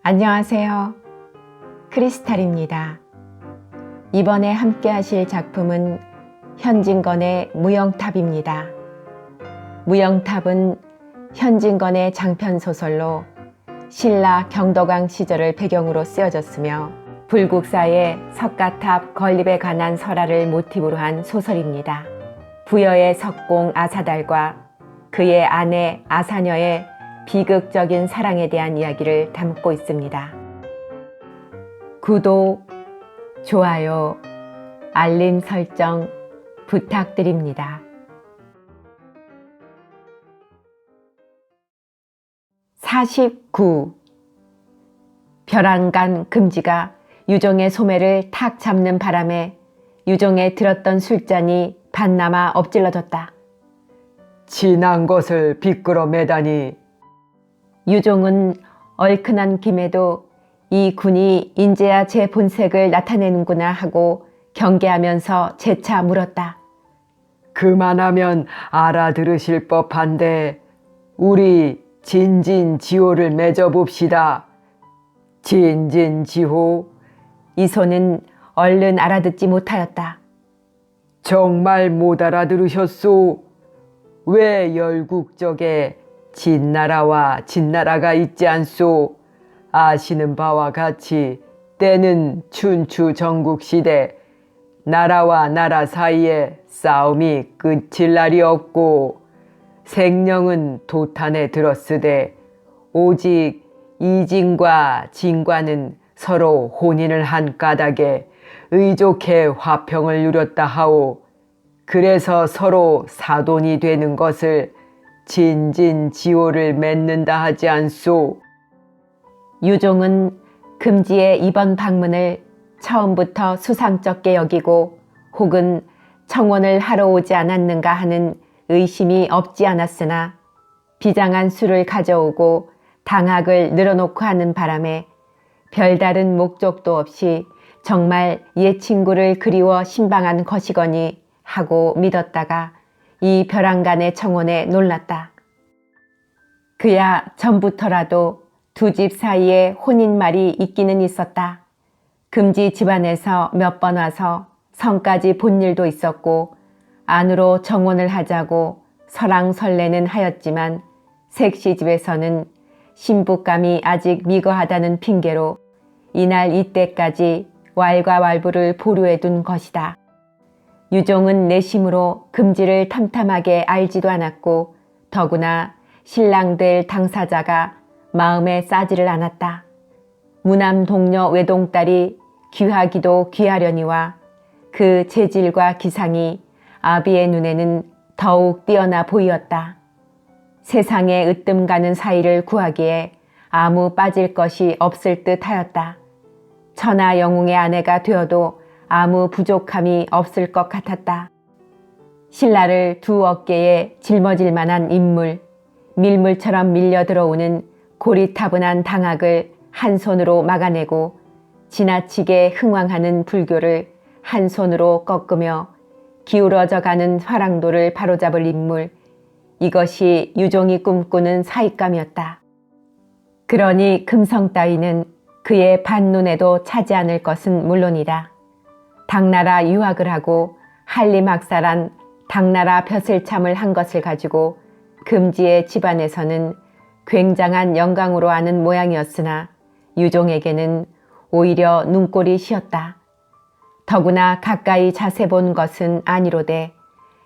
안녕하세요. 크리스탈입니다. 이번에 함께 하실 작품은 현진건의 무영탑입니다. 무영탑은 현진건의 장편소설로 신라 경덕왕 시절을 배경으로 쓰여졌으며 불국사의 석가탑 건립에 관한 설화를 모티브로 한 소설입니다. 부여의 석공 아사달과 그의 아내 아사녀의 비극적인 사랑에 대한 이야기를 담고 있습니다. 구독, 좋아요, 알림 설정 부탁드립니다. 49. 벼랑간 금지가 유종의 소매를 탁 잡는 바람에 유종에 들었던 술잔이 반나마 엎질러졌다. 진한 것을 비끄러 매다니. 유종은 얼큰한 김에도 이 군이 인제야 제 본색을 나타내는구나 하고 경계하면서 재차 물었다. 그만하면 알아들으실 법한데 우리 진진지호를 맺어봅시다. 진진지호? 이소는 얼른 알아듣지 못하였다. 정말 못 알아들으셨소? 왜 열국적에 진나라와 진나라가 있지 않소? 아시는 바와 같이 때는 춘추 전국시대 나라와 나라 사이에 싸움이 끝일 날이 없고 생령은 도탄에 들었으되 오직 이진과 진과는 서로 혼인을 한 까닭에 의족해 화평을 누렸다 하오. 그래서 서로 사돈이 되는 것을 진진지호를 맺는다 하지 않소? 유종은 금지의 이번 방문을 처음부터 수상쩍게 여기고 혹은 청혼을 하러 오지 않았는가 하는 의심이 없지 않았으나 비장한 술을 가져오고 당학을 늘어놓고 하는 바람에 별다른 목적도 없이 정말 옛 친구를 그리워 신방한 것이거니 하고 믿었다가 이 벼랑간의 청혼에 놀랐다. 그야 전부터라도 두 집 사이에 혼인말이 있기는 있었다. 금지 집안에서 몇 번 와서 성까지 본 일도 있었고 안으로 정혼을 하자고 설랑설레는 하였지만 색시집에서는 신부감이 아직 미거하다는 핑계로 이날 이때까지 왈가왈부를 보류해 둔 것이다. 유종은 내심으로 금지를 탐탐하게 알지도 않았고 더구나 신랑될 당사자가 마음에 싸지를 않았다. 무남 동녀 외동딸이 귀하기도 귀하려니와 그 재질과 기상이 아비의 눈에는 더욱 뛰어나 보이었다. 세상에 으뜸 가는 사이를 구하기에 아무 빠질 것이 없을 듯 하였다. 천하 영웅의 아내가 되어도 아무 부족함이 없을 것 같았다. 신라를 두 어깨에 짊어질 만한 인물, 밀물처럼 밀려 들어오는 고리타분한 당학을 한 손으로 막아내고 지나치게 흥왕하는 불교를 한 손으로 꺾으며 기울어져 가는 화랑도를 바로잡을 인물, 이것이 유종이 꿈꾸는 사익감이었다. 그러니 금성 따위는 그의 반눈에도 차지 않을 것은 물론이다. 당나라 유학을 하고 한림학살한 당나라 벼슬참을 한 것을 가지고 금지의 집안에서는 굉장한 영광으로 아는 모양이었으나 유종에게는 오히려 눈꼴이 시었다. 더구나 가까이 자세 본 것은 아니로되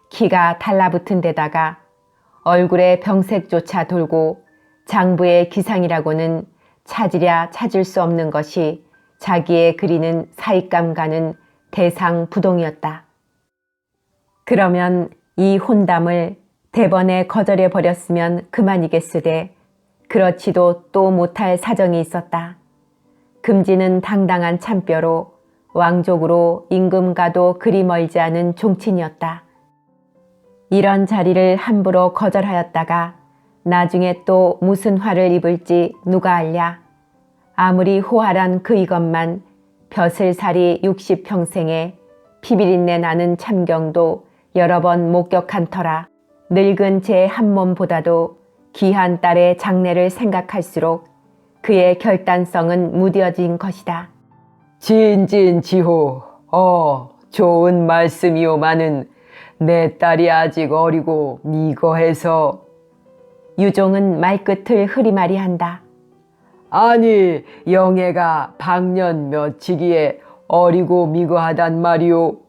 키가 달라붙은 데다가 얼굴에 병색조차 돌고 장부의 기상이라고는 찾으랴 찾을 수 없는 것이 자기의 그리는 사익감과는 대상부동이었다. 그러면 이 혼담을 대번에 거절해 버렸으면 그만이겠으되 그렇지도 또 못할 사정이 있었다. 금지는 당당한 참뼈로 왕족으로 임금과도 그리 멀지 않은 종친이었다. 이런 자리를 함부로 거절하였다가 나중에 또 무슨 화를 입을지 누가 알랴. 아무리 호활한 그이것만 벼슬살이 60평생에 피비린내 나는 참경도 여러 번 목격한 터라 늙은 제 한 몸보다도 귀한 딸의 장래를 생각할수록 그의 결단성은 무뎌진 것이다. 진진지호, 좋은 말씀이오마는 내 딸이 아직 어리고 미거해서. 유종은 말끝을 흐리마리한다. 아니, 영애가 방년 몇이기에 어리고 미거하단 말이오.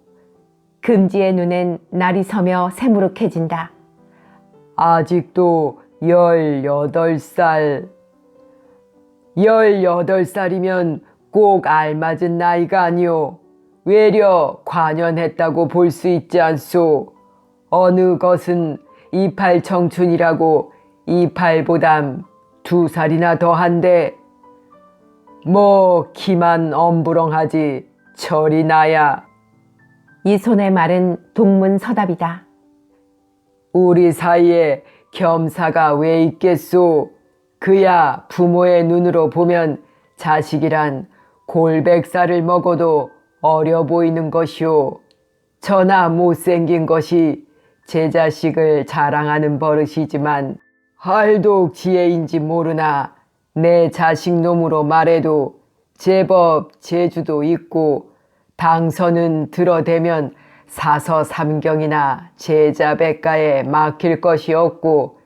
금지의 눈엔 날이 서며 새무룩해진다. 아직도 18살. 18살이면 꼭 알맞은 나이가 아니오. 외려 관연했다고 볼 수 있지 않소. 어느 것은 28 청춘이라고 28보담 2살이나 더한데 뭐 기만 엄부렁하지 철이 나야. 이 손의 말은 동문서답이다. 우리 사이에 겸사가 왜 있겠소. 그야 부모의 눈으로 보면 자식이란 골백살을 먹어도 어려 보이는 것이오. 저나 못생긴 것이 제 자식을 자랑하는 버릇이지만 할독 지혜인지 모르나 내 자식 놈으로 말해도 제법 재주도 있고 당선은 들어대면 사서삼경이나 제자백가에 막힐 것이 없고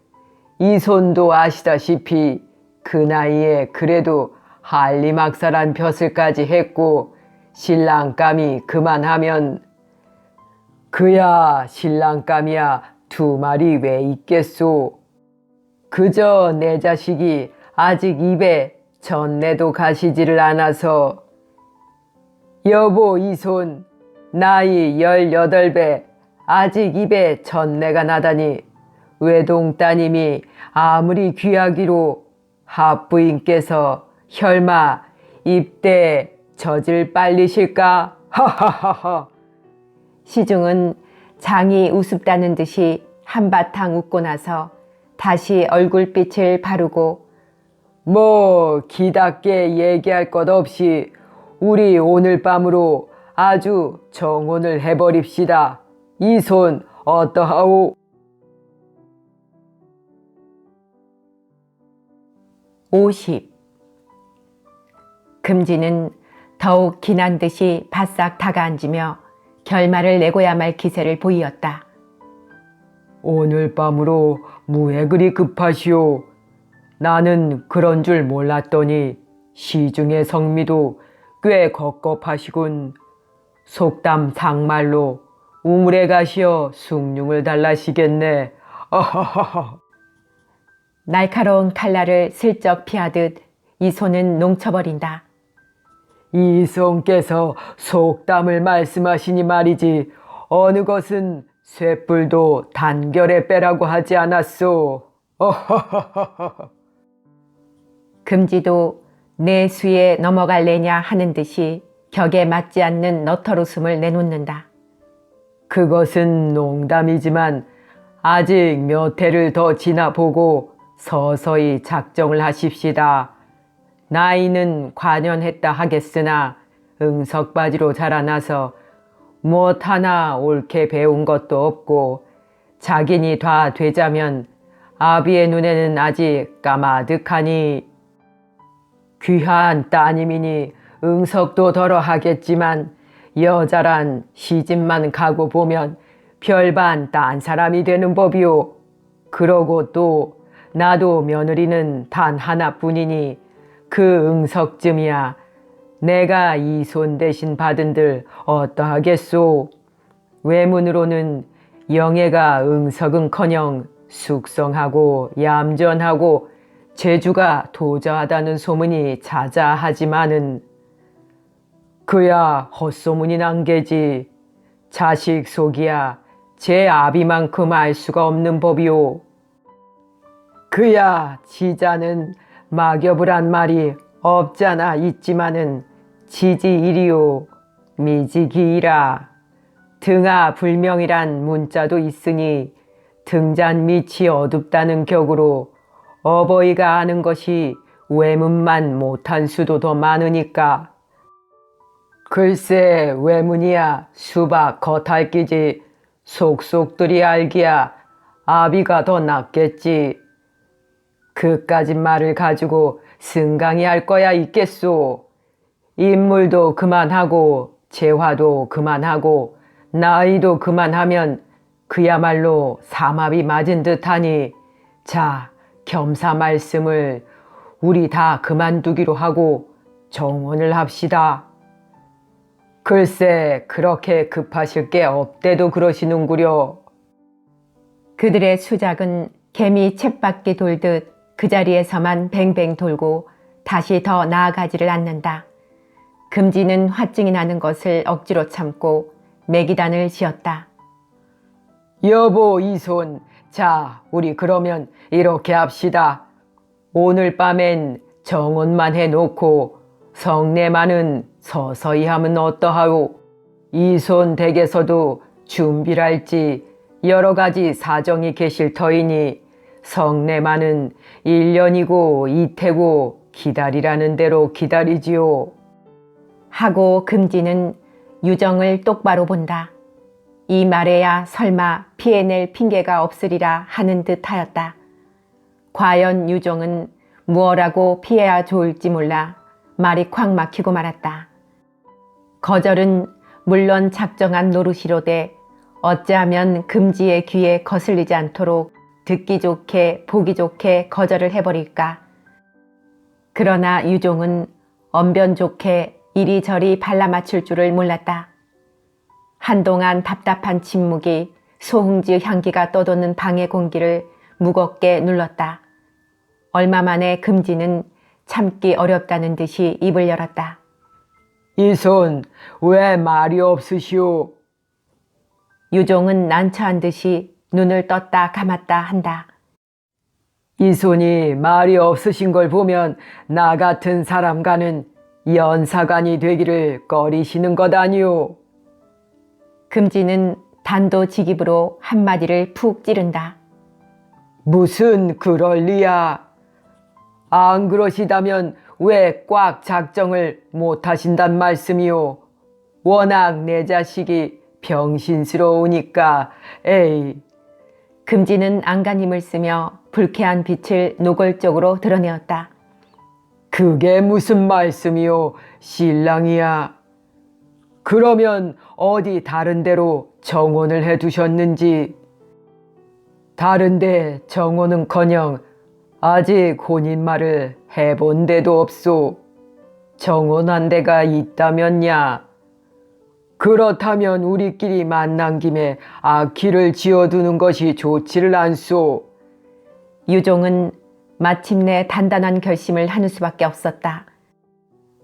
이 손도 아시다시피 그 나이에 그래도 한리막사란 벼슬까지 했고 신랑감이 그만하면 그야 신랑감이야 2마리 왜 있겠소. 그저 내 자식이 아직 입에 전내도 가시지를 않아서. 여보 이손 나이 18배 아직 입에 전내가 나다니 외동 따님이 아무리 귀하기로 합부인께서 혈마 입대 젖을 빨리실까? 하하하하. 시중은 장이 우습다는 듯이 한바탕 웃고 나서 다시 얼굴빛을 바르고 뭐 기답게 얘기할 것 없이 우리 오늘 밤으로 아주 정혼을 해버립시다. 이 손 어떠하오? 50. 금지는 더욱 기난 듯이 바싹 다가앉으며 결말을 내고야 말 기세를 보이었다. 오늘 밤으로 무에 그리 급하시오. 나는 그런 줄 몰랐더니 시중의 성미도 꽤 겁겁하시군. 속담 상말로 우물에 가시어 숭늉을 달라시겠네. 아하하하. 날카로운 칼날을 슬쩍 피하듯 이 손은 농쳐버린다. 이성께서 속담을 말씀하시니 말이지 어느 것은 쇠뿔도 단결에 빼라고 하지 않았소. 금지도 내 수에 넘어갈래냐 하는 듯이 격에 맞지 않는 너털웃음을 내놓는다. 그것은 농담이지만 아직 몇 해를 더 지나보고 서서히 작정을 하십시다. 나이는 관연했다 하겠으나 응석바지로 자라나서 무엇 하나 옳게 배운 것도 없고 자기니 다 되자면 아비의 눈에는 아직 까마득하니 귀한 따님이니 응석도 덜어 하겠지만 여자란 시집만 가고 보면 별반 딴 사람이 되는 법이오. 그러고 또 나도 며느리는 단 하나뿐이니 그 응석쯤이야 내가 이 손 대신 받은들 어떠하겠소. 외문으로는 영애가 응석은커녕 숙성하고 얌전하고 재주가 도저하다는 소문이 자자하지만은 그야 헛소문이 난 게지. 자식 속이야 제 아비만큼 알 수가 없는 법이오. 그야 지자는 막여부란 말이 없잖아 있지만은 지지이리오 미지기이라. 등하 불명이란 문자도 있으니 등잔 밑이 어둡다는 격으로 어버이가 아는 것이 외문만 못한 수도 더 많으니까. 글쎄 외문이야 수박 겉핥기지 속속들이 알기야 아비가 더 낫겠지. 그까짓 말을 가지고 승강이 할 거야 있겠소. 인물도 그만하고 재화도 그만하고 나이도 그만하면 그야말로 삼합이 맞은 듯하니 자 겸사 말씀을 우리 다 그만두기로 하고 정혼을 합시다. 글쎄 그렇게 급하실 게 없대도 그러시는구려. 그들의 수작은 개미 쳇바퀴 돌듯 그 자리에서만 뱅뱅 돌고 다시 더 나아가지를 않는다. 금지는 화증이 나는 것을 억지로 참고 매기단을 지었다. 여보 이손, 자 우리 그러면 이렇게 합시다. 오늘 밤엔 정혼만 해놓고 성례만은 서서히 하면 어떠하오? 이손 댁에서도 준비를 할지 여러 가지 사정이 계실 터이니 성례만은 1년이고 이태고 기다리라는 대로 기다리지요. 하고 금지는 유정을 똑바로 본다. 이 말에야 설마 피해낼 핑계가 없으리라 하는 듯 하였다. 과연 유정은 무엇라고 피해야 좋을지 몰라 말이 콱 막히고 말았다. 거절은 물론 작정한 노릇이로되 어찌하면 금지의 귀에 거슬리지 않도록 듣기 좋게 보기 좋게 거절을 해버릴까. 그러나 유종은 언변 좋게 이리저리 발라맞출 줄을 몰랐다. 한동안 답답한 침묵이 소흥지 향기가 떠도는 방의 공기를 무겁게 눌렀다. 얼마 만에 금지는 참기 어렵다는 듯이 입을 열었다. 이손 왜 말이 없으시오? 유종은 난처한 듯이 눈을 떴다 감았다 한다. 이손이 말이 없으신 걸 보면 나 같은 사람과는 연사관이 되기를 꺼리시는 것 아니오. 금지는 단도직입으로 한마디를 푹 찌른다. 무슨 그럴 리야. 안 그러시다면 왜 꽉 작정을 못하신단 말씀이오. 워낙 내 자식이 병신스러우니까. 에이. 금지는 안간힘을 쓰며 불쾌한 빛을 노골적으로 드러내었다. 그게 무슨 말씀이오, 신랑이야. 그러면 어디 다른 데로 정혼을 해두셨는지. 다른데 정혼은커녕 아직 혼인말을 해본 데도 없소. 정혼한 데가 있다면야. 그렇다면 우리끼리 만난 김에 아키를 지어두는 것이 좋지를 않소. 유종은 마침내 단단한 결심을 하는 수밖에 없었다.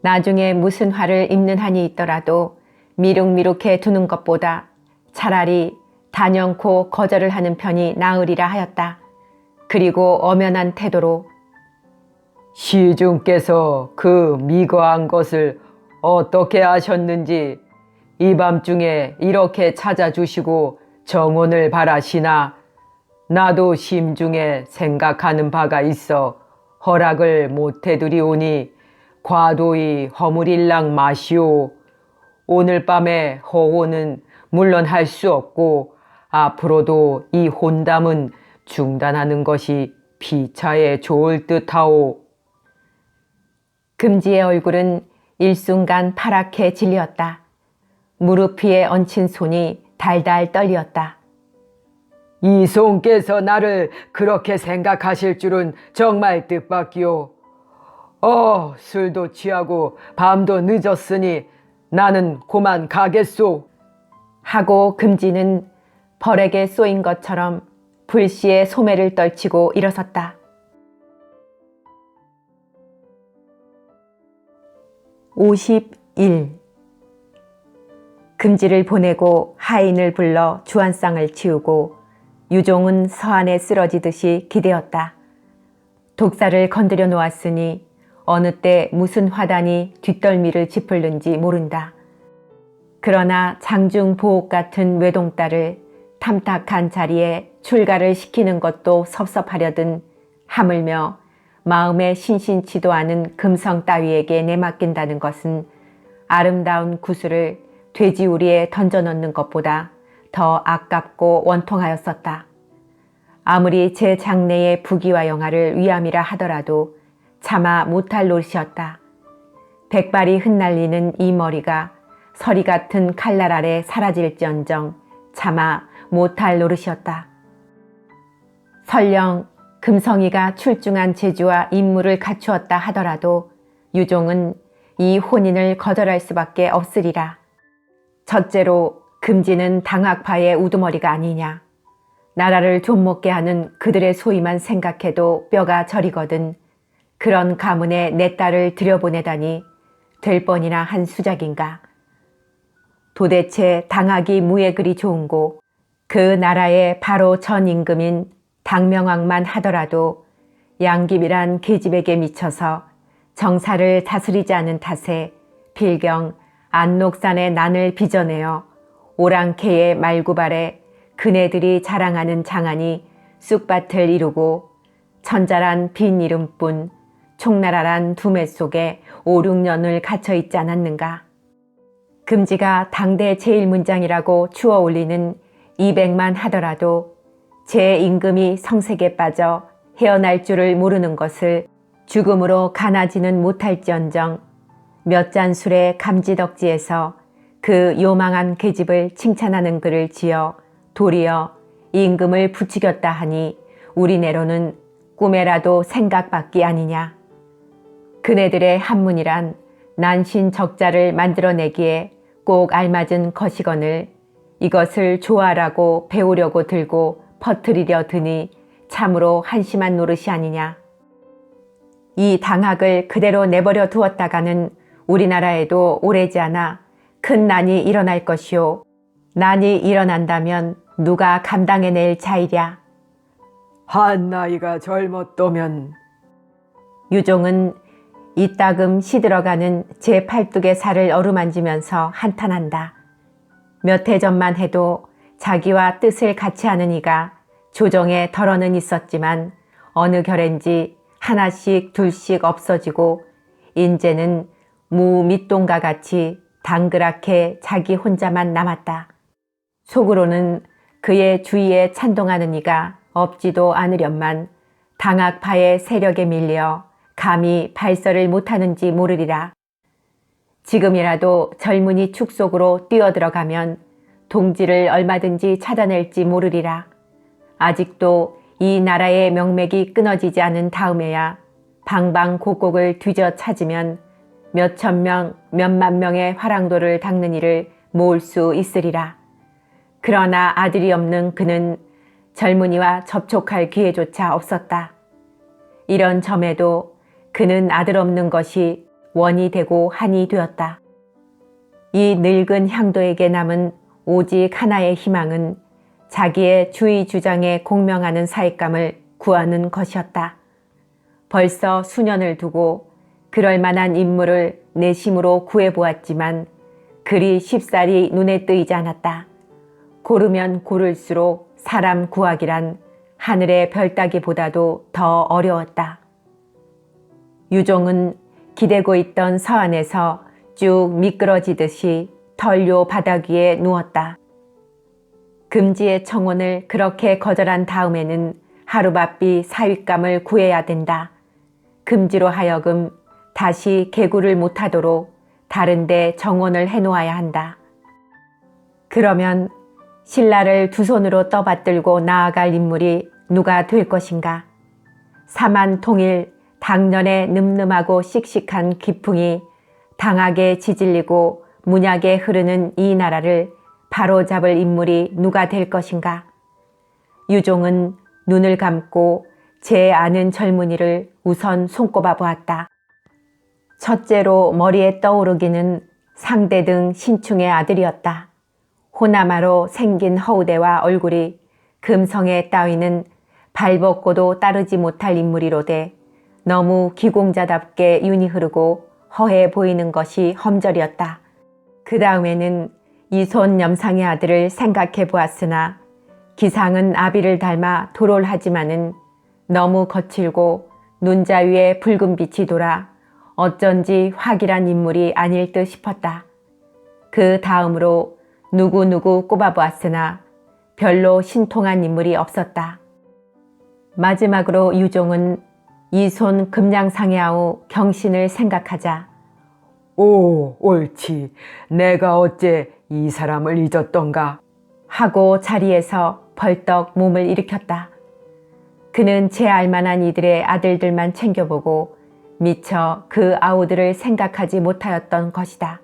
나중에 무슨 화를 입는 한이 있더라도 미룩미룩해 두는 것보다 차라리 단연코 거절을 하는 편이 나으리라 하였다. 그리고 엄연한 태도로 시중께서 그 미거한 것을 어떻게 아셨는지 이 밤중에 이렇게 찾아주시고 정혼을 바라시나 나도 심중에 생각하는 바가 있어 허락을 못해드리오니 과도히 허물일랑 마시오. 오늘 밤에 허혼은 물론 할 수 없고 앞으로도 이 혼담은 중단하는 것이 피차에 좋을 듯하오. 금지의 얼굴은 일순간 파랗게 질렸다. 무릎 위에 얹힌 손이 달달 떨리었다. 이손께서 나를 그렇게 생각하실 줄은 정말 뜻밖이오. 술도 취하고 밤도 늦었으니 나는 고만 가겠소. 하고 금지는 벌에게 쏘인 것처럼 불시에 소매를 떨치고 일어섰다. 51. 금지를 보내고 하인을 불러 주안상을 치우고 유종은 서안에 쓰러지듯이 기대었다. 독사를 건드려 놓았으니 어느 때 무슨 화단이 뒷덜미를 짚을는지 모른다. 그러나 장중 보옥 같은 외동딸을 탐탁한 자리에 출가를 시키는 것도 섭섭하려든 하물며 마음에 신신치도 않은 금성 따위에게 내맡긴다는 것은 아름다운 구슬을 돼지우리에 던져넣는 것보다 더 아깝고 원통하였었다. 아무리 제 장래의 부귀와 영화를 위함이라 하더라도 차마 못할 노릇이었다. 백발이 흩날리는 이 머리가 서리 같은 칼날 아래 사라질지언정 차마 못할 노릇이었다. 설령 금성이가 출중한 재주와 임무를 갖추었다 하더라도 유종은 이 혼인을 거절할 수밖에 없으리라. 첫째로 금지는 당학파의 우두머리가 아니냐. 나라를 좀먹게 하는 그들의 소위만 생각해도 뼈가 저리거든 그런 가문에 내 딸을 들여보내다니 될 뻔이나 한 수작인가. 도대체 당학이 무에 그리 좋은고 그 나라의 바로 전 임금인 당명왕만 하더라도 양김이란 계집에게 미쳐서 정사를 다스리지 않은 탓에 필경 안록산의 난을 빚어내어 오랑캐의 말구발에 그네들이 자랑하는 장안이 쑥밭을 이루고 천자란 빈 이름뿐 총나라란 두매 속에 5, 6년을 갇혀 있지 않았는가. 금지가 당대 제일문장이라고 추어 올리는 200만 하더라도 제 임금이 성색에 빠져 헤어날 줄을 모르는 것을 죽음으로 가나지는 못할지언정 몇 잔 술의 감지덕지에서 그 요망한 계집을 칭찬하는 글을 지어 도리어 임금을 부추겼다 하니 우리네로는 꿈에라도 생각밖이 아니냐. 그네들의 한문이란 난신 적자를 만들어내기에 꼭 알맞은 거시건을 이것을 좋아라고 배우려고 들고 퍼뜨리려 드니 참으로 한심한 노릇이 아니냐. 이 당학을 그대로 내버려 두었다가는 우리나라에도 오래지 않아 큰 난이 일어날 것이요. 난이 일어난다면 누가 감당해낼 자이랴. 한 나이가 젊었더면 유종은 이따금 시들어가는 제 팔뚝의 살을 어루만지면서 한탄한다. 몇 해 전만 해도 자기와 뜻을 같이 하는 이가 조정에 덜어는 있었지만 어느 결엔지 하나씩 둘씩 없어지고 인제는 무 밑동과 같이 당그랗게 자기 혼자만 남았다. 속으로는 그의 주위에 찬동하는 이가 없지도 않으련만 당학파의 세력에 밀려 감히 발설을 못하는지 모르리라. 지금이라도 젊은이 축속으로 뛰어들어가면 동지를 얼마든지 찾아낼지 모르리라. 아직도 이 나라의 명맥이 끊어지지 않은 다음에야 방방곡곡을 뒤져 찾으면 몇천 명, 몇만 명의 화랑도를 닦는 일을 모을 수 있으리라. 그러나 아들이 없는 그는 젊은이와 접촉할 기회조차 없었다. 이런 점에도 그는 아들 없는 것이 원이 되고 한이 되었다. 이 늙은 향도에게 남은 오직 하나의 희망은 자기의 주의 주장에 공명하는 사익감을 구하는 것이었다. 벌써 수년을 두고 그럴 만한 인물을 내심으로 구해보았지만 그리 쉽사리 눈에 뜨이지 않았다. 고르면 고를수록 사람 구하기란 하늘의 별 따기보다도 더 어려웠다. 유종은 기대고 있던 서안에서 쭉 미끄러지듯이 털요 바닥 위에 누웠다. 금지의 청혼을 그렇게 거절한 다음에는 하루바삐 사윗감을 구해야 된다. 금지로 하여금 다시 개구를 못하도록 다른 데 정혼을 해놓아야 한다. 그러면 신라를 두 손으로 떠받들고 나아갈 인물이 누가 될 것인가? 사만통일 당년의 늠름하고 씩씩한 기풍이 당하게 지질리고 문약에 흐르는 이 나라를 바로잡을 인물이 누가 될 것인가? 유종은 눈을 감고 제 아는 젊은이를 우선 손꼽아 보았다. 첫째로 머리에 떠오르기는 상대등 신충의 아들이었다. 호남아로 생긴 허우대와 얼굴이 금성에 따위는 발벗고도 따르지 못할 인물이로되 너무 기공자답게 윤이 흐르고 허해 보이는 것이 험절이었다. 그 다음에는 이손 염상의 아들을 생각해 보았으나 기상은 아비를 닮아 도롤하지만은 너무 거칠고 눈자 위에 붉은 빛이 돌아 어쩐지 확실한 인물이 아닐 듯 싶었다. 그 다음으로 누구누구 꼽아보았으나 별로 신통한 인물이 없었다. 마지막으로 유종은 이손 금량상의 아우 경신을 생각하자 오, 옳지. 내가 어째 이 사람을 잊었던가. 하고 자리에서 벌떡 몸을 일으켰다. 그는 제 알만한 이들의 아들들만 챙겨보고 미처 그 아우들을 생각하지 못하였던 것이다.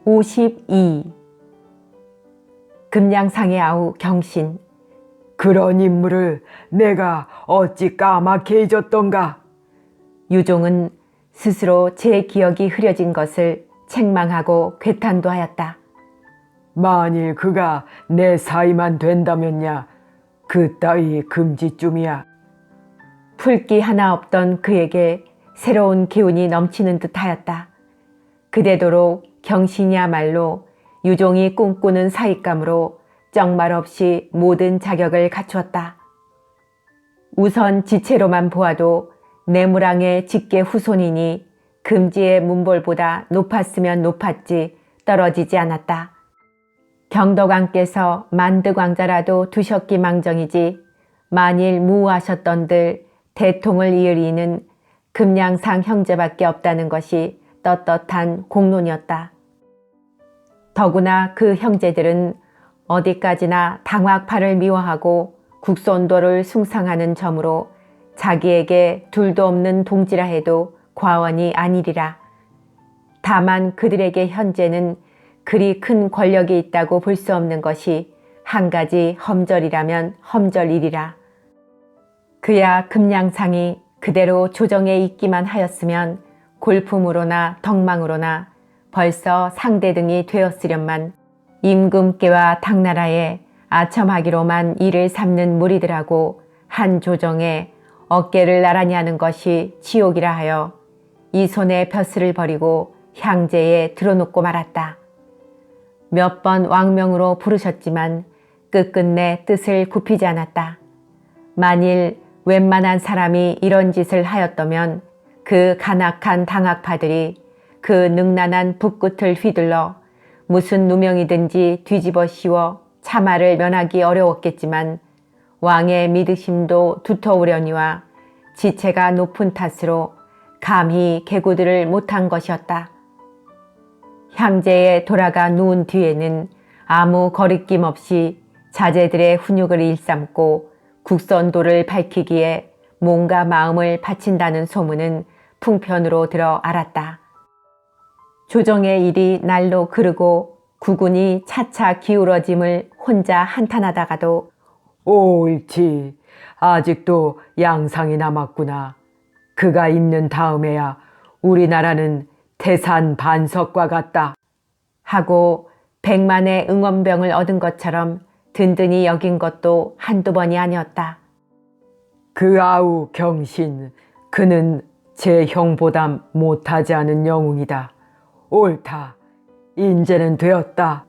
52. 금량상의 아우 경신. 그런 인물을 내가 어찌 까맣게 잊었던가. 유종은 스스로 제 기억이 흐려진 것을 책망하고 괴탄도 하였다. 만일 그가 내 사이만 된다면야 그 따위 금지쯤이야. 풀기 하나 없던 그에게 새로운 기운이 넘치는 듯하였다. 그대도록 경신이야말로 유종이 꿈꾸는 사익감으로 정말 없이 모든 자격을 갖추었다. 우선 지체로만 보아도 내무랑의 직계 후손이니 금지의 문벌보다 높았으면 높았지 떨어지지 않았다. 경덕왕께서 만득왕자라도 두셨기 망정이지 만일 무하셨던들 대통을 이을 이는 금량상 형제밖에 없다는 것이 떳떳한 공론이었다. 더구나 그 형제들은 어디까지나 당확파를 미워하고 국선도를 숭상하는 점으로 자기에게 둘도 없는 동지라 해도 과언이 아니리라. 다만 그들에게 현재는 그리 큰 권력이 있다고 볼 수 없는 것이 한 가지 험절이라면 험절이리라. 그야 금량상이 그대로 조정에 있기만 하였으면 골품으로나 덕망으로나 벌써 상대등이 되었으련만 임금께와 당나라에 아첨하기로만 이를 삼는 무리들하고 한 조정에 어깨를 나란히 하는 것이 지옥이라 하여 이 손에 벼슬을 버리고 향제에 들어놓고 말았다. 몇 번 왕명으로 부르셨지만 끝끝내 뜻을 굽히지 않았다. 만일 웬만한 사람이 이런 짓을 하였다면 그 간악한 당학파들이 그 능란한 북끝을 휘둘러 무슨 누명이든지 뒤집어 씌워 참화를 면하기 어려웠겠지만 왕의 믿으심도 두터우려니와 지체가 높은 탓으로 감히 개구들을 못한 것이었다. 향제에 돌아가 누운 뒤에는 아무 거리낌 없이 자제들의 훈육을 일삼고 국선도를 밝히기에 몸과 마음을 바친다는 소문은 풍편으로 들어 알았다. 조정의 일이 날로 그르고 국군이 차차 기울어짐을 혼자 한탄하다가도 옳지. 아직도 양상이 남았구나. 그가 있는 다음에야 우리나라는 태산 반석과 같다. 하고 100만의 응원병을 얻은 것처럼 든든히 여긴 것도 한두 번이 아니었다. 그 아우 경신, 그는 제 형보다 못하지 않은 영웅이다. 옳다. 인제는 되었다.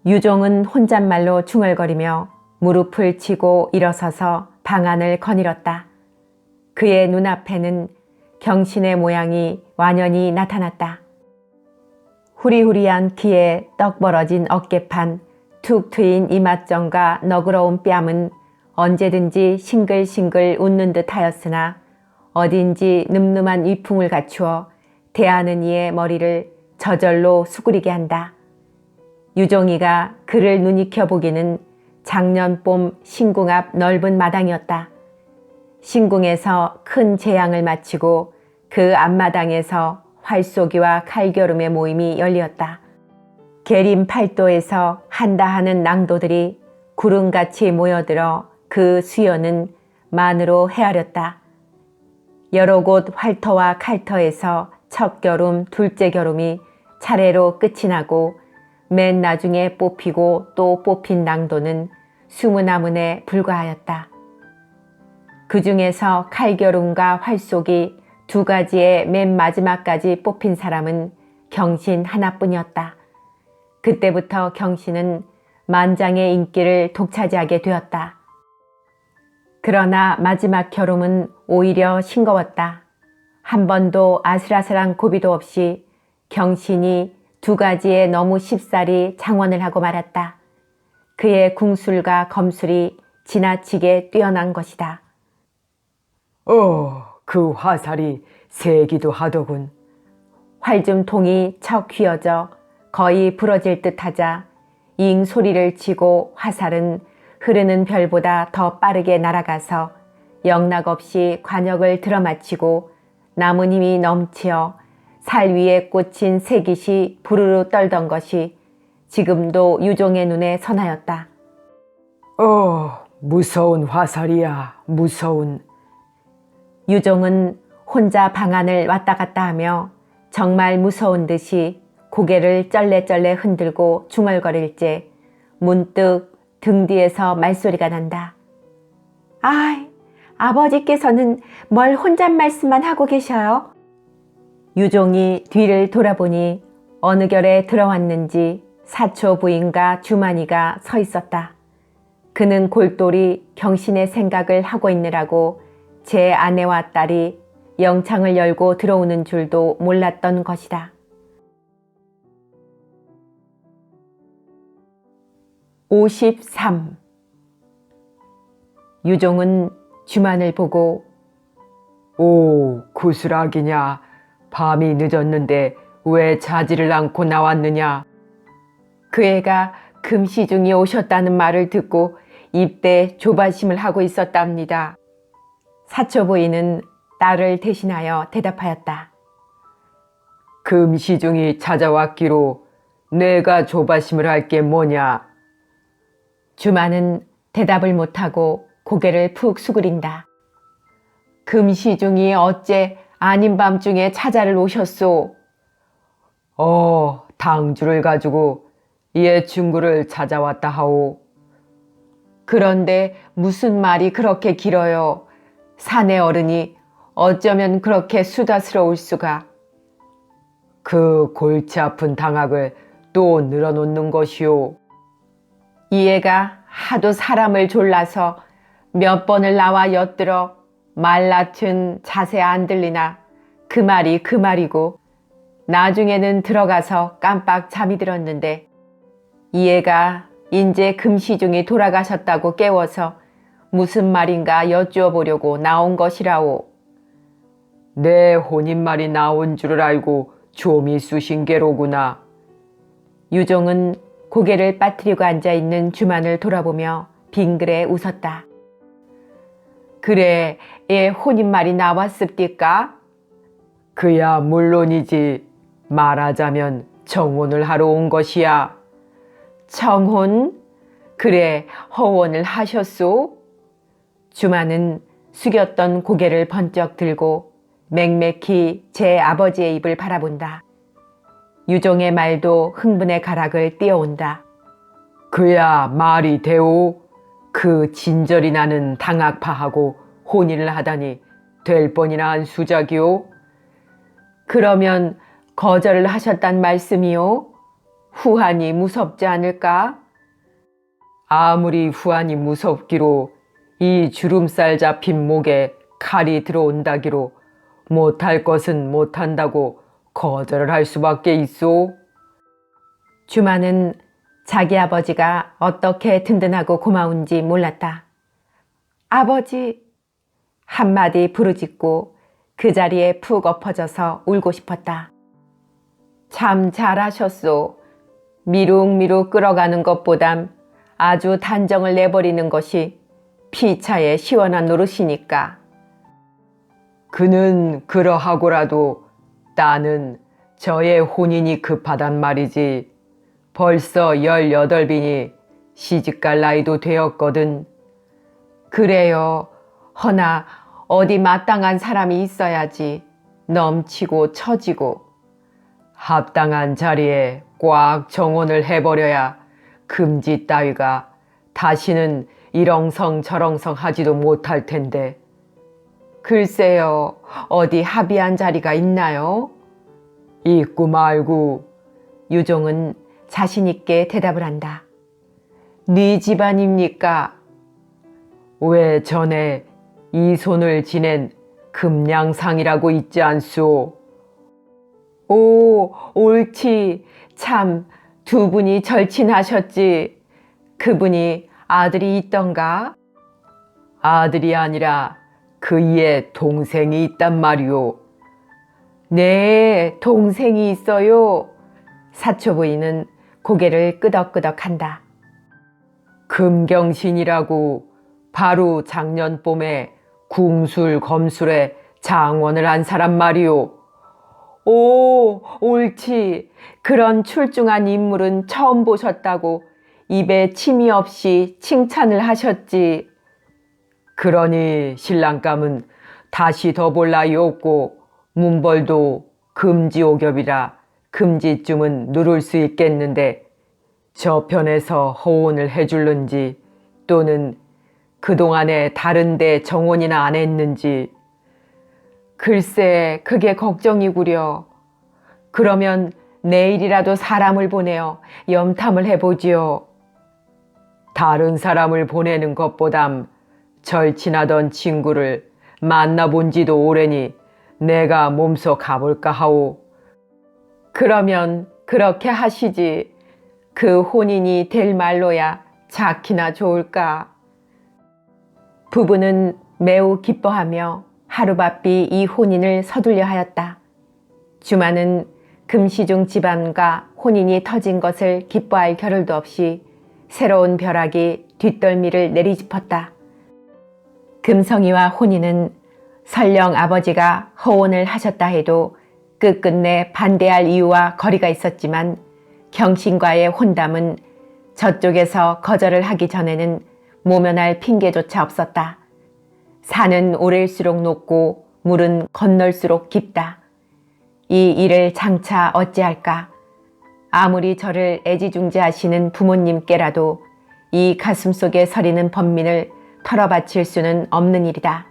유종은 혼잣말로 중얼거리며 무릎을 치고 일어서서 방안을 거닐었다. 그의 눈앞에는 경신의 모양이 완연히 나타났다. 후리후리한 키에 떡 벌어진 어깨판, 툭 트인 이맛정과 너그러운 뺨은 언제든지 싱글싱글 웃는 듯 하였으나 어딘지 늠름한 위풍을 갖추어 대하는 이의 머리를 저절로 수그리게 한다. 유종이가 그를 눈익혀 보기는 작년 봄 신궁 앞 넓은 마당이었다. 신궁에서 큰 재앙을 마치고 그 앞마당에서 활쏘기와 칼겨름의 모임이 열렸다. 계림 팔도에서 한다 하는 낭도들이 구름같이 모여들어 그 수연은 만으로 헤아렸다. 여러 곳 활터와 칼터에서 첫 겨름, 둘째 겨름이 차례로 끝이 나고 맨 나중에 뽑히고 또 뽑힌 낭도는 20아문에 불과하였다. 그 중에서 칼겨름과 활쏘기 두 가지의 맨 마지막까지 뽑힌 사람은 경신 하나뿐이었다. 그때부터 경신은 만장의 인기를 독차지하게 되었다. 그러나 마지막 겨름은 오히려 싱거웠다. 한 번도 아슬아슬한 고비도 없이 경신이 두 가지에 너무 쉽사리 장원을 하고 말았다. 그의 궁술과 검술이 지나치게 뛰어난 것이다. 그 화살이 세기도 하더군. 활줌통이 척 휘어져 거의 부러질 듯하자 잉 소리를 치고 화살은 흐르는 별보다 더 빠르게 날아가서 영락없이 관역을 들어맞히고 남은 힘이 넘치어 살 위에 꽂힌 새깃이 부르르 떨던 것이 지금도 유종의 눈에 선하였다. 무서운 화살이야, 무서운. 유종은 혼자 방 안을 왔다 갔다 하며 정말 무서운 듯이 고개를 쩔레쩔레 흔들고 중얼거릴 때 문득 등 뒤에서 말소리가 난다. 아이, 아버지께서는 뭘 혼잣말씀만 하고 계셔요? 유종이 뒤를 돌아보니 어느 결에 들어왔는지 사초 부인과 주만이가 서 있었다. 그는 골똘히 경신의 생각을 하고 있느라고 제 아내와 딸이 영창을 열고 들어오는 줄도 몰랐던 것이다. 53. 유종은 주만을 보고 구슬아기냐. 밤이 늦었는데 왜 자지를 않고 나왔느냐. 그 애가 금시중이 오셨다는 말을 듣고 입대 조바심을 하고 있었답니다. 사초 부인은 딸을 대신하여 대답하였다. 금시중이 찾아왔기로 내가 조바심을 할 게 뭐냐. 주만은 대답을 못하고 고개를 푹 수그린다. 금시중이 어째 아닌 밤중에 찾아를 오셨소? 당주를 가지고 옛 친구를 찾아왔다 하오. 그런데 무슨 말이 그렇게 길어요? 사내 어른이 어쩌면 그렇게 수다스러울 수가. 그 골치 아픈 당학을 또 늘어놓는 것이오. 이 애가 하도 사람을 졸라서 몇 번을 나와 엿들어 말 같은 자세 안 들리나 그 말이 그 말이고 나중에는 들어가서 깜빡 잠이 들었는데 이 애가 인제 금시중이 돌아가셨다고 깨워서 무슨 말인가 여쭈어 보려고 나온 것이라오. 내 혼인말이 나온 줄을 알고 좀이 쑤신 게로구나. 유종은 고개를 빠뜨리고 앉아있는 주만을 돌아보며 빙그레 웃었다. 그래, 얘 혼인말이 나왔습니까? 그야 물론이지. 말하자면 청혼을 하러 온 것이야. 청혼? 그래, 허원을 하셨소? 주만은 숙였던 고개를 번쩍 들고 맹맥히 제 아버지의 입을 바라본다. 유종의 말도 흥분의 가락을 띄어온다. 그야 말이 되오. 그 진절이 나는 당학파하고 혼인을 하다니 될 뻔이나 한 수작이오. 그러면 거절을 하셨단 말씀이요? 후한이 무섭지 않을까? 아무리 후한이 무섭기로 이 주름살 잡힌 목에 칼이 들어온다기로 못할 것은 못한다고 거절을 할 수밖에 있소. 주만은 자기 아버지가 어떻게 든든하고 고마운지 몰랐다. 아버지! 한마디 부르짖고 그 자리에 푹 엎어져서 울고 싶었다. 참 잘하셨소. 미룩미룩 끌어가는 것보담 아주 단정을 내버리는 것이 피차에 시원한 노릇이니까. 그는 그러하고라도 따는 저의 혼인이 급하단 말이지. 벌써 18빈이 시집갈 나이도 되었거든. 그래요. 허나 어디 마땅한 사람이 있어야지. 넘치고 처지고. 합당한 자리에 꽉 정혼을 해버려야 금지 따위가 다시는 이렁성 저렁성 하지도 못할 텐데. 글쎄요. 어디 합의한 자리가 있나요? 있고 말고. 유종은 자신 있게 대답을 한다. 네 집안입니까? 왜 전에 이 손을 지낸 금양상이라고 있지 않소? 오, 옳지. 참, 두 분이 절친하셨지. 그분이 아들이 있던가? 아들이 아니라 그이의 동생이 있단 말이오. 네, 동생이 있어요. 사초부인은 고개를 끄덕끄덕한다. 금경신이라고 바로 작년 봄에 궁술검술에 장원을 한 사람 말이오. 오, 옳지. 그런 출중한 인물은 처음 보셨다고 입에 침이 없이 칭찬을 하셨지. 그러니 신랑감은 다시 더 볼 나위 없고 문벌도 금지오겹이라 금지쯤은 누를 수 있겠는데 저편에서 허온을 해줄는지 또는 그동안에 다른 데 정원이나 안 했는지. 글쎄, 그게 걱정이구려. 그러면 내일이라도 사람을 보내어 염탐을 해보지요. 다른 사람을 보내는 것보담 절친하던 친구를 만나본 지도 오래니 내가 몸소 가볼까 하오. 그러면 그렇게 하시지. 그 혼인이 될 말로야 작기나 좋을까. 부부는 매우 기뻐하며 하루바삐 이 혼인을 서둘려 하였다. 주마는 금시중 집안과 혼인이 터진 것을 기뻐할 겨를도 없이 새로운 벼락이 뒷덜미를 내리짚었다. 금성이와 혼인은 설령 아버지가 허혼을 하셨다 해도 끝끝내 반대할 이유와 거리가 있었지만 경신과의 혼담은 저쪽에서 거절을 하기 전에는 모면할 핑계조차 없었다. 산은 오를수록 높고 물은 건널수록 깊다. 이 일을 장차 어찌할까? 아무리 저를 애지중지하시는 부모님께라도 이 가슴속에 서리는 번민을 털어바칠 수는 없는 일이다.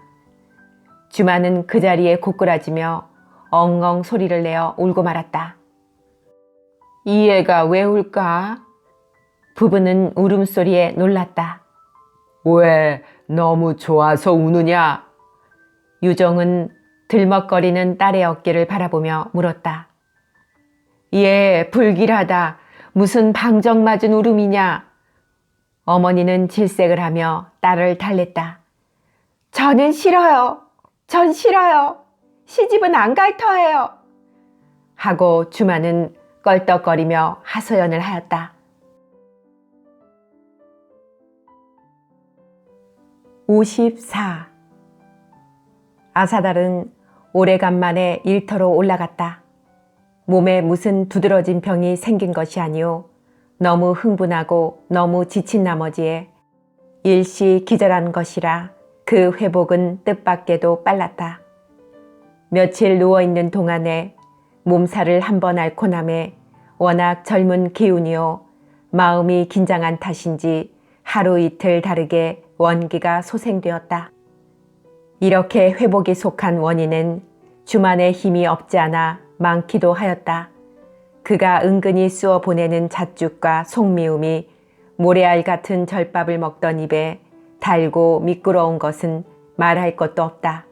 주마는 그 자리에 고꾸라지며 엉엉 소리를 내어 울고 말았다. 이 애가 왜 울까? 부부는 울음소리에 놀랐다. 왜 너무 좋아서 우느냐? 유정은 들먹거리는 딸의 어깨를 바라보며 물었다. 예, 불길하다. 무슨 방정 맞은 울음이냐? 어머니는 질색을 하며 딸을 달랬다. 저는 싫어요. 전 싫어요. 시집은 안 갈 터예요. 하고 주마는 껄떡거리며 하소연을 하였다. 54. 아사달은 오래간만에 일터로 올라갔다. 몸에 무슨 두드러진 병이 생긴 것이 아니오 너무 흥분하고 너무 지친 나머지에 일시 기절한 것이라 그 회복은 뜻밖에도 빨랐다. 며칠 누워있는 동안에 몸살을 한번 앓고 남에 워낙 젊은 기운이요 마음이 긴장한 탓인지 하루 이틀 다르게 원기가 소생되었다. 이렇게 회복이 속한 원인은 주만의 힘이 없지 않아 많기도 하였다. 그가 은근히 쑤어 보내는 잣죽과 속미움이 모래알 같은 절밥을 먹던 입에 달고 미끄러운 것은 말할 것도 없다.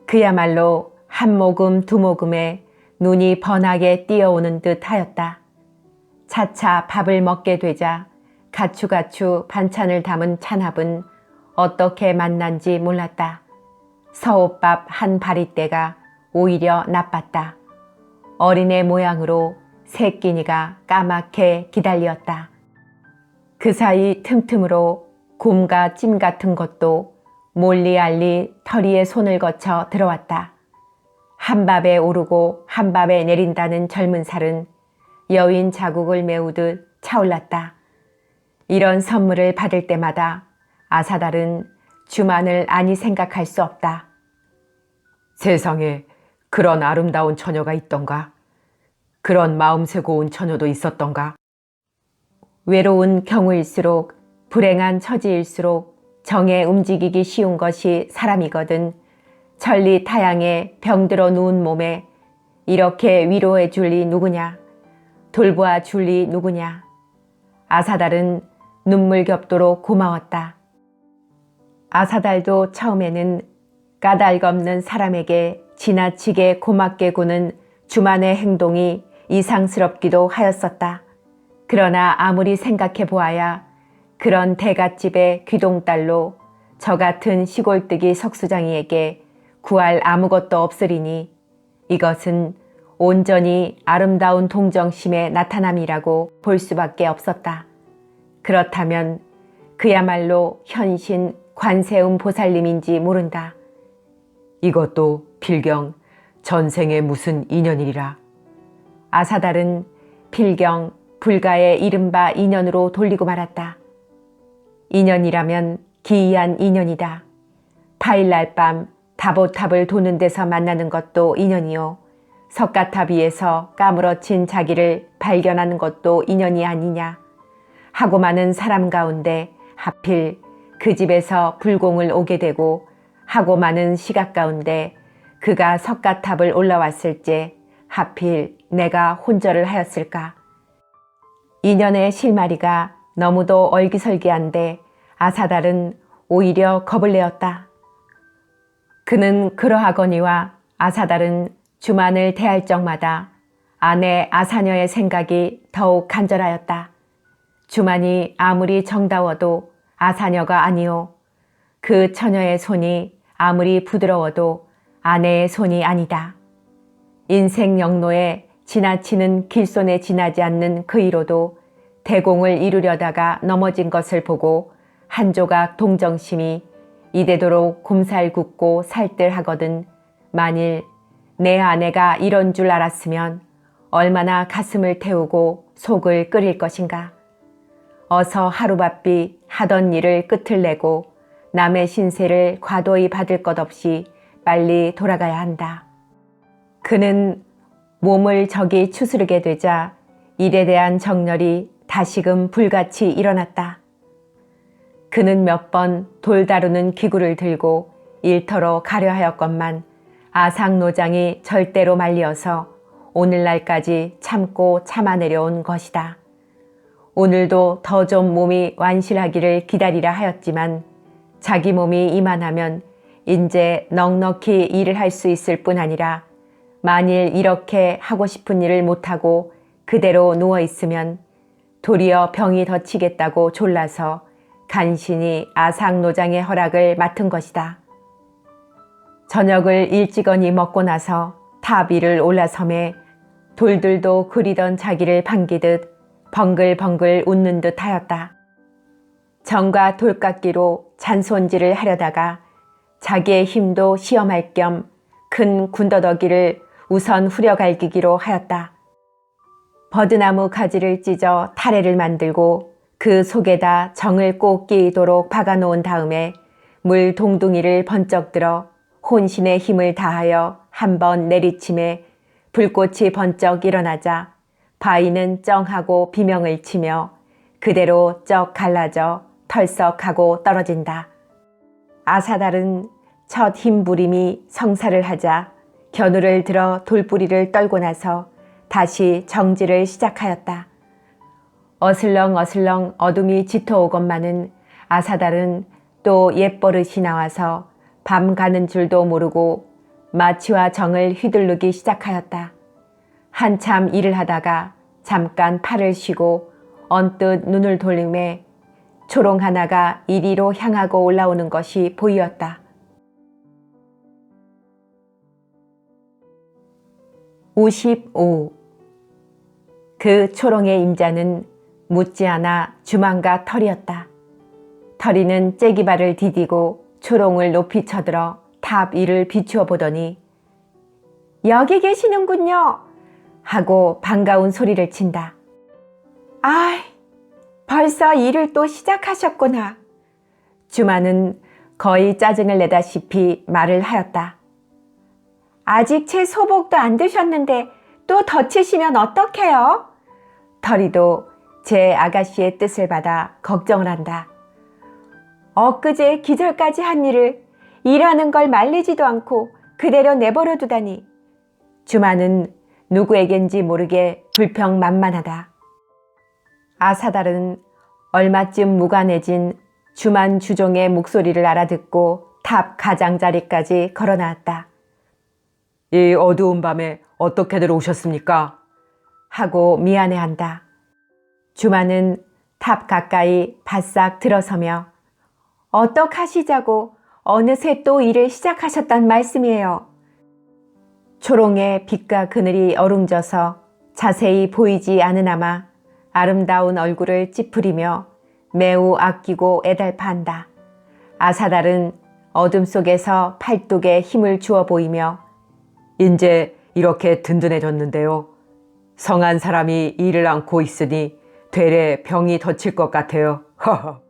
그야말로 한 모금 두 모금에 눈이 번하게 띄어오는 듯 하였다. 차차 밥을 먹게 되자 가추가추 반찬을 담은 찬합은 어떻게 만난지 몰랐다. 서옷밥 한 바리떼가 오히려 나빴다. 어린애 모양으로 새끼니가 까맣게 기달렸다. 그 사이 틈틈으로 곰과 찜 같은 것도 몰리알리 털이의 손을 거쳐 들어왔다. 한 밥에 오르고 한 밥에 내린다는 젊은 살은 여인 자국을 메우듯 차올랐다. 이런 선물을 받을 때마다 아사달은 주만을 아니 생각할 수 없다. 세상에 그런 아름다운 처녀가 있던가? 그런 마음새 고운 처녀도 있었던가? 외로운 경우일수록 불행한 처지일수록 정에 움직이기 쉬운 것이 사람이거든 천리 타양에 병들어 누운 몸에 이렇게 위로해 줄 리 누구냐? 돌보아 줄 리 누구냐? 아사달은 눈물 겹도록 고마웠다. 아사달도 처음에는 까닭없는 사람에게 지나치게 고맙게 구는 주만의 행동이 이상스럽기도 하였었다. 그러나 아무리 생각해 보아야 그런 대갓집의 귀동딸로 저 같은 시골뜨기 석수장이에게 구할 아무것도 없으리니 이것은 온전히 아름다운 동정심의 나타남이라고 볼 수밖에 없었다. 그렇다면 그야말로 현신 관세음 보살님인지 모른다. 이것도 필경 전생의 무슨 인연이리라. 아사달은 필경 불가의 이른바 인연으로 돌리고 말았다. 인연이라면 기이한 인연이다. 파일날 밤 다보탑을 도는 데서 만나는 것도 인연이요. 석가탑 위에서 까무러친 자기를 발견하는 것도 인연이 아니냐. 하고 많은 사람 가운데 하필 그 집에서 불공을 오게 되고 하고 많은 시각 가운데 그가 석가탑을 올라왔을 때 하필 내가 혼절을 하였을까. 인연의 실마리가 너무도 얼기설기한데 아사달은 오히려 겁을 내었다. 그는 그러하거니와 아사달은 주만을 대할 적마다 아내 아사녀의 생각이 더욱 간절하였다. 주만이 아무리 정다워도 아사녀가 아니오. 그 처녀의 손이 아무리 부드러워도 아내의 손이 아니다. 인생 역로에 지나치는 길손에 지나지 않는 그 이로도 대공을 이루려다가 넘어진 것을 보고 한 조각 동정심이 이대도록 곰살 굳고 살뜰하거든 만일 내 아내가 이런 줄 알았으면 얼마나 가슴을 태우고 속을 끓일 것인가. 어서 하루바삐 하던 일을 끝을 내고 남의 신세를 과도히 받을 것 없이 빨리 돌아가야 한다. 그는 몸을 적이 추스르게 되자 일에 대한 정열이 다시금 불같이 일어났다. 그는 몇 번 돌 다루는 기구를 들고 일터로 가려 하였건만 아상노장이 절대로 말리어서 오늘날까지 참고 참아내려온 것이다. 오늘도 더 좀 몸이 완실하기를 기다리라 하였지만 자기 몸이 이만하면 인제 넉넉히 일을 할 수 있을 뿐 아니라 만일 이렇게 하고 싶은 일을 못하고 그대로 누워있으면 도리어 병이 더 치겠다고 졸라서 간신히 아상노장의 허락을 맡은 것이다. 저녁을 일찌감치 먹고 나서 탑 위를 올라섬에 돌들도 그리던 자기를 반기듯 벙글벙글 웃는 듯 하였다. 정과 돌깎기로 잔손질을 하려다가 자기의 힘도 시험할 겸 큰 군더더기를 우선 후려갈기기로 하였다. 버드나무 가지를 찢어 타래를 만들고 그 속에다 정을 꼭 끼이도록 박아놓은 다음에 물 동둥이를 번쩍 들어 혼신의 힘을 다하여 한번 내리침에 불꽃이 번쩍 일어나자 바위는 쩡하고 비명을 치며 그대로 쩍 갈라져 털썩하고 떨어진다. 아사달은 첫 힘부림이 성사를 하자 겨누를 들어 돌뿌리를 떨고 나서 다시 정지를 시작하였다. 어슬렁어슬렁 어둠이 짙어오건만은 아사달은 또 옛버릇이 나와서 밤 가는 줄도 모르고 마취와 정을 휘두르기 시작하였다. 한참 일을 하다가 잠깐 팔을 쉬고 언뜻 눈을 돌림에 초롱 하나가 이리로 향하고 올라오는 것이 보이었다. 55. 그 초롱의 임자는 묻지 않아 주만과 털이었다. 털이는 째기발을 디디고 초롱을 높이 쳐들어 탑 위를 비추어 보더니 여기 계시는군요 하고 반가운 소리를 친다. 아이, 벌써 일을 또 시작하셨구나. 주만은 거의 짜증을 내다시피 말을 하였다. 아직 제 소복도 안 드셨는데 또 덧치시면 어떡해요? 털이도 제 아가씨의 뜻을 받아 걱정을 한다. 엊그제 기절까지 한 일을 일하는 걸 말리지도 않고 그대로 내버려 두다니. 주만은 누구에겐지 모르게 불평만만하다. 아사달은 얼마쯤 무관해진 주만 주종의 목소리를 알아듣고 탑 가장자리까지 걸어나왔다. 이 어두운 밤에 어떻게들 오셨습니까? 하고 미안해한다. 주만은 탑 가까이 바싹 들어서며 어떡하시자고 어느새 또 일을 시작하셨단 말씀이에요. 초롱의 빛과 그늘이 어룽져서 자세히 보이지 않으나마 아름다운 얼굴을 찌푸리며 매우 아끼고 애달파한다. 아사달은 어둠 속에서 팔뚝에 힘을 주어 보이며 이제 이렇게 든든해졌는데요. 성한 사람이 이를 안고 있으니 되레 병이 덧칠 것 같아요. 허허.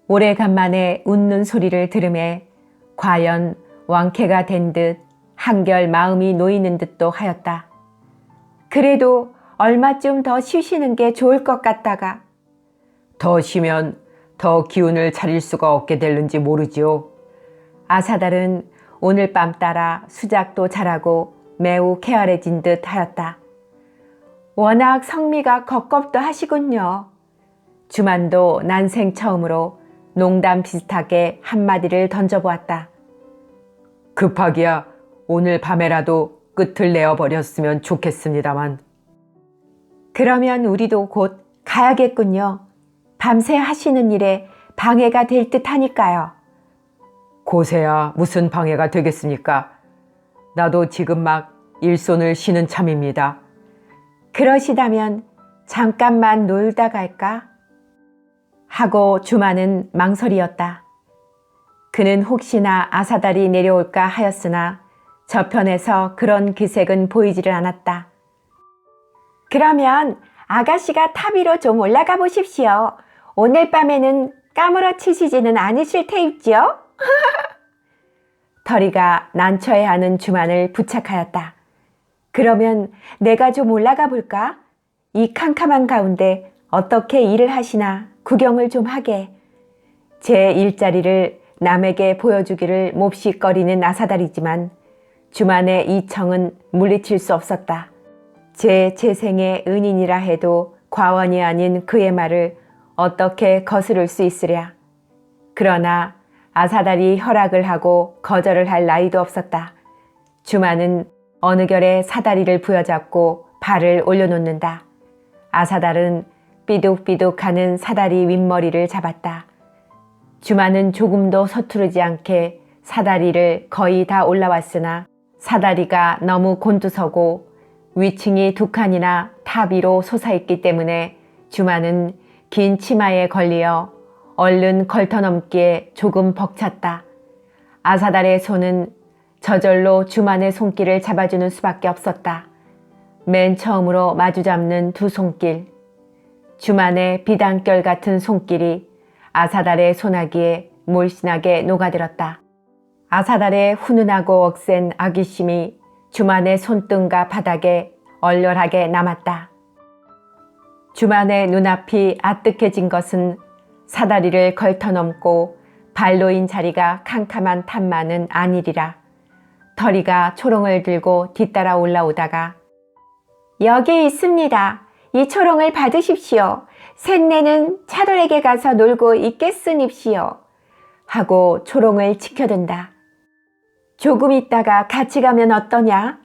오래간만에 웃는 소리를 들음에 과연 왕쾌가 된 듯 한결 마음이 놓이는 듯도 하였다. 그래도 얼마쯤 더 쉬시는 게 좋을 것 같다가 더 쉬면 더 기운을 차릴 수가 없게 될는지 모르지요. 아사달은 오늘 밤 따라 수작도 잘하고 매우 쾌활해진 듯 하였다. 워낙 성미가 겉겁도 하시군요. 주만도 난생 처음으로 농담 비슷하게 한마디를 던져보았다. 급하기야 오늘 밤에라도 끝을 내어버렸으면 좋겠습니다만. 그러면 우리도 곧 가야겠군요. 밤새 하시는 일에 방해가 될 듯 하니까요. 고세야 무슨 방해가 되겠습니까? 나도 지금 막 일손을 쉬는 참입니다. 그러시다면 잠깐만 놀다 갈까? 하고 주만은 망설이었다. 그는 혹시나 아사달이 내려올까 하였으나 저편에서 그런 기색은 보이지를 않았다. 그러면 아가씨가 탑 위로 좀 올라가 보십시오. 오늘 밤에는 까무러치시지는 않으실 테입지요? 덜이가 난처해하는 주만을 부착하였다. 그러면 내가 좀 올라가 볼까? 이 캄캄한 가운데 어떻게 일을 하시나 구경을 좀 하게. 제 일자리를 남에게 보여주기를 몹시거리는 아사달이지만 주만의 이 청은 물리칠 수 없었다. 제 재생의 은인이라 해도 과원이 아닌 그의 말을 어떻게 거스를 수 있으랴. 그러나 아사달이 허락을 하고 거절을 할 나이도 없었다. 주만은 어느 결에 사다리를 부여잡고 발을 올려놓는다. 아사달은 삐둑삐둑하는 사다리 윗머리를 잡았다. 주만은 조금도 서투르지 않게 사다리를 거의 다 올라왔으나 사다리가 너무 곤두서고 위층이 두 칸이나 탑 위로 솟아있기 때문에 주만은 긴 치마에 걸리어 얼른 걸터넘기에 조금 벅찼다. 아사달의 손은 저절로 주만의 손길을 잡아주는 수밖에 없었다. 맨 처음으로 마주잡는 두 손길. 주만의 비단결 같은 손길이 아사달의 손아귀에 몰신하게 녹아들었다. 아사달의 훈훈하고 억센 아기심이 주만의 손등과 바닥에 얼얼하게 남았다. 주만의 눈앞이 아뜩해진 것은 사다리를 걸터넘고 발로인 자리가 캄캄한 탑만은 아니리라. 덜이가 초롱을 들고 뒤따라 올라오다가 여기 있습니다. 이 초롱을 받으십시오. 셋내는 차돌에게 가서 놀고 있겠으니시오. 하고 초롱을 치켜든다. 조금 있다가 같이 가면 어떠냐?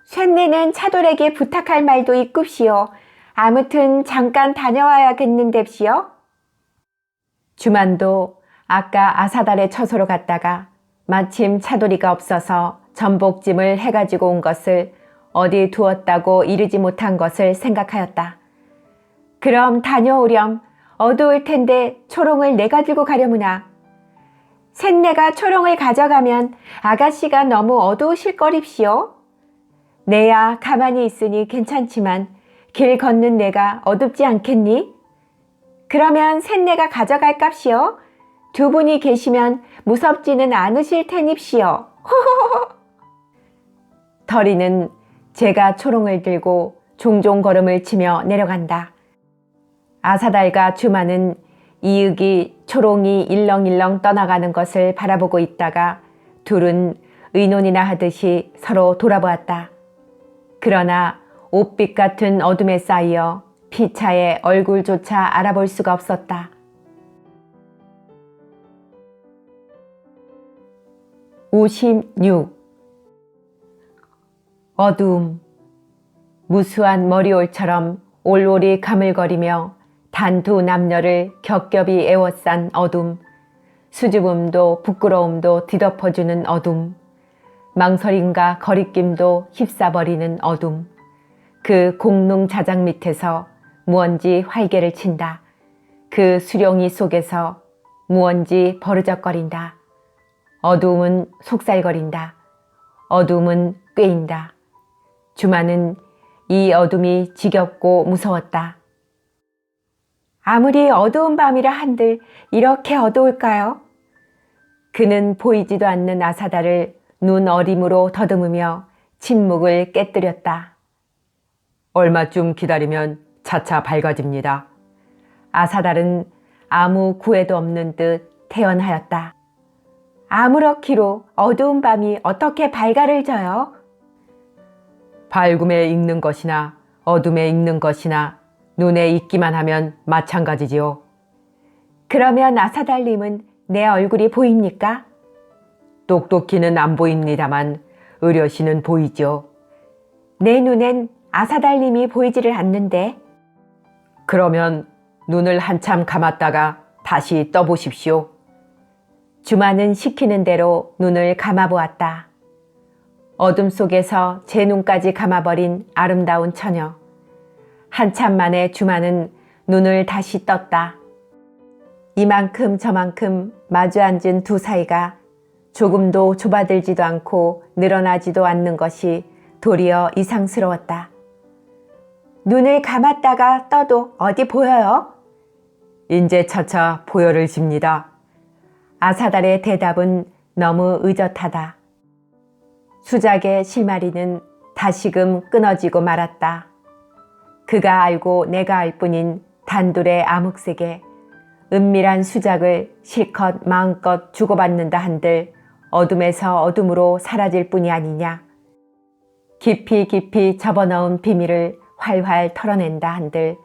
셋내는 차돌에게 부탁할 말도 있굽시오. 아무튼 잠깐 다녀와야겠는데시오. 주만도 아까 아사달의 처소로 갔다가 마침 차돌이가 없어서 전복짐을 해가지고 온 것을 어디 두었다고 이르지 못한 것을 생각하였다. 그럼 다녀오렴. 어두울 텐데 초롱을 내가 들고 가려무나. 셋내가 초롱을 가져가면 아가씨가 너무 어두우실 거립시오. 내야 가만히 있으니 괜찮지만 길 걷는 내가 어둡지 않겠니? 그러면 셋내가 가져갈 값이요. 두 분이 계시면 무섭지는 않으실 테닙시오. 덜이는 제가 초롱을 들고 종종 걸음을 치며 내려간다. 아사달과 주만은 이윽이 초롱이 일렁일렁 떠나가는 것을 바라보고 있다가 둘은 의논이나 하듯이 서로 돌아보았다. 그러나 옷빛 같은 어둠에 쌓여 피차의 얼굴조차 알아볼 수가 없었다. 56. 어두움. 무수한 머리올처럼 올올이 가물거리며 단 두 남녀를 겹겹이 에워싼 어둠, 수줍음도 부끄러움도 뒤덮어주는 어둠, 망설임과 거리낌도 휩싸버리는 어둠, 그 공릉자장 밑에서 무언지 활개를 친다. 그 수령이 속에서 무언지 버르적거린다. 어두움은 속살거린다. 어두움은 꾀인다. 주마는 이 어둠이 지겹고 무서웠다. 아무리 어두운 밤이라 한들 이렇게 어두울까요? 그는 보이지도 않는 아사다를 눈 어림으로 더듬으며 침묵을 깨뜨렸다. 얼마쯤 기다리면 차차 밝아집니다. 아사달은 아무 구애도 없는 듯 태연하였다. 아무렇기로 어두운 밤이 어떻게 발가를 져요? 밝음에 익는 것이나 어둠에 익는 것이나 눈에 익기만 하면 마찬가지지요. 그러면 아사달님은 내 얼굴이 보입니까? 똑똑히는 안 보입니다만 의려시는 보이죠. 내 눈엔 아사달님이 보이지를 않는데. 그러면 눈을 한참 감았다가 다시 떠보십시오. 주마는 시키는 대로 눈을 감아보았다. 어둠 속에서 제 눈까지 감아버린 아름다운 처녀. 한참 만에 주마는 눈을 다시 떴다. 이만큼 저만큼 마주 앉은 두 사이가 조금도 좁아들지도 않고 늘어나지도 않는 것이 도리어 이상스러웠다. 눈을 감았다가 떠도 어디 보여요? 인제 차차 보혈을 집니다. 아사달의 대답은 너무 의젓하다. 수작의 실마리는 다시금 끊어지고 말았다. 그가 알고 내가 알 뿐인 단둘의 암흑색에 은밀한 수작을 실컷 마음껏 주고받는다 한들 어둠에서 어둠으로 사라질 뿐이 아니냐. 깊이 깊이 접어넣은 비밀을 활활 털어낸다 한들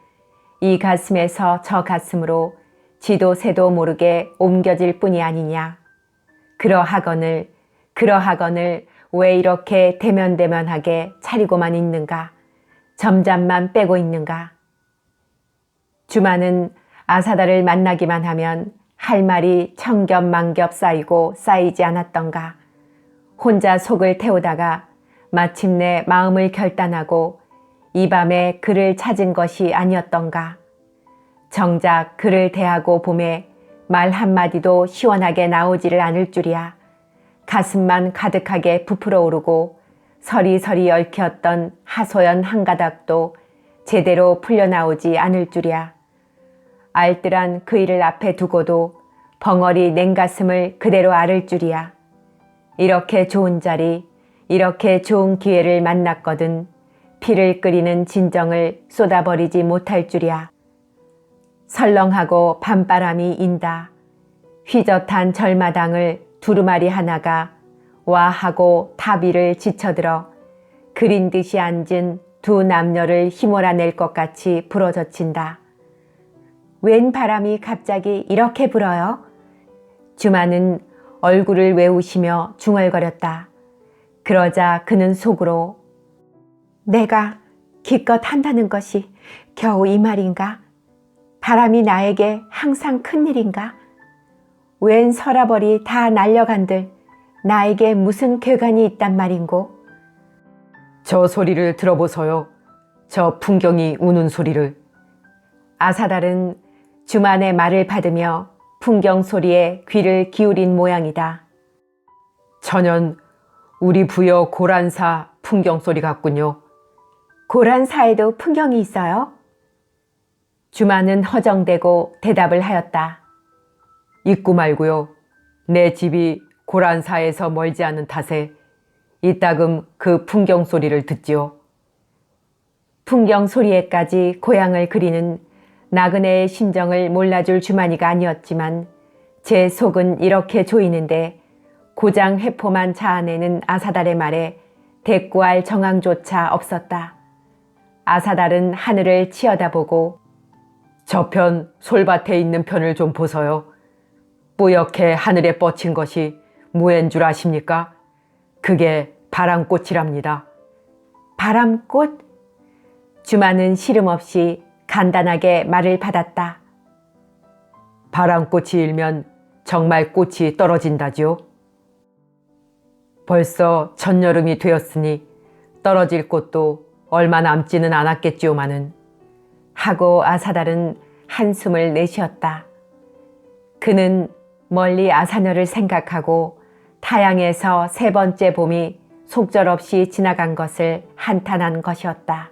이 가슴에서 저 가슴으로 지도 새도 모르게 옮겨질 뿐이 아니냐. 그러하거늘 왜 이렇게 대면대면하게 차리고만 있는가. 점잠만 빼고 있는가. 주마는 아사다를 만나기만 하면 할 말이 천겹만겹 쌓이고 쌓이지 않았던가. 혼자 속을 태우다가 마침내 마음을 결단하고 이 밤에 그를 찾은 것이 아니었던가. 정작 그를 대하고 봄에 말 한마디도 시원하게 나오지를 않을 줄이야. 가슴만 가득하게 부풀어 오르고 서리서리 얽혔던 하소연 한 가닥도 제대로 풀려나오지 않을 줄이야. 알뜰한 그 일을 앞에 두고도 벙어리 냉가슴을 그대로 앓을 줄이야. 이렇게 좋은 자리, 이렇게 좋은 기회를 만났거든 피를 끓이는 진정을 쏟아버리지 못할 줄이야. 설렁하고 밤바람이 인다. 휘젓한 절마당을 두루마리 하나가 와 하고 타비를 지쳐들어 그린 듯이 앉은 두 남녀를 휘몰아낼 것 같이 불어젖힌다. 웬 바람이 갑자기 이렇게 불어요? 주마는 얼굴을 외우시며 중얼거렸다. 그러자 그는 속으로 내가 기껏 한다는 것이 겨우 이 말인가? 바람이 나에게 항상 큰일인가? 웬 서라벌이 다 날려간들 나에게 무슨 괴관이 있단 말인고? 저 소리를 들어보소요. 저 풍경이 우는 소리를. 아사달은 주만의 말을 받으며 풍경 소리에 귀를 기울인 모양이다. 천연 우리 부여 고란사 풍경 소리 같군요. 고란사에도 풍경이 있어요? 주만은 허정대고 대답을 하였다. 있고 말고요. 내 집이 고란사에서 멀지 않은 탓에 이따금 그 풍경 소리를 듣지요. 풍경 소리에까지 고향을 그리는 나그네의 심정을 몰라줄 주만이가 아니었지만 제 속은 이렇게 조이는데 고장 회포만 자아내는 아사달의 말에 대꾸할 정황조차 없었다. 아사달은 하늘을 치어다보고 저편 솔밭에 있는 편을 좀 보소요. 뿌옇게 하늘에 뻗친 것이 무엔 줄 아십니까? 그게 바람꽃이랍니다. 바람꽃? 주만은 시름없이 간단하게 말을 받았다. 바람꽃이 일면 정말 꽃이 떨어진다죠. 벌써 첫여름이 되었으니 떨어질 꽃도 얼마 남지는 않았겠지요마는 하고 아사달은 한숨을 내쉬었다. 그는 멀리 아사녀를 생각하고 타양에서 세 번째 봄이 속절없이 지나간 것을 한탄한 것이었다.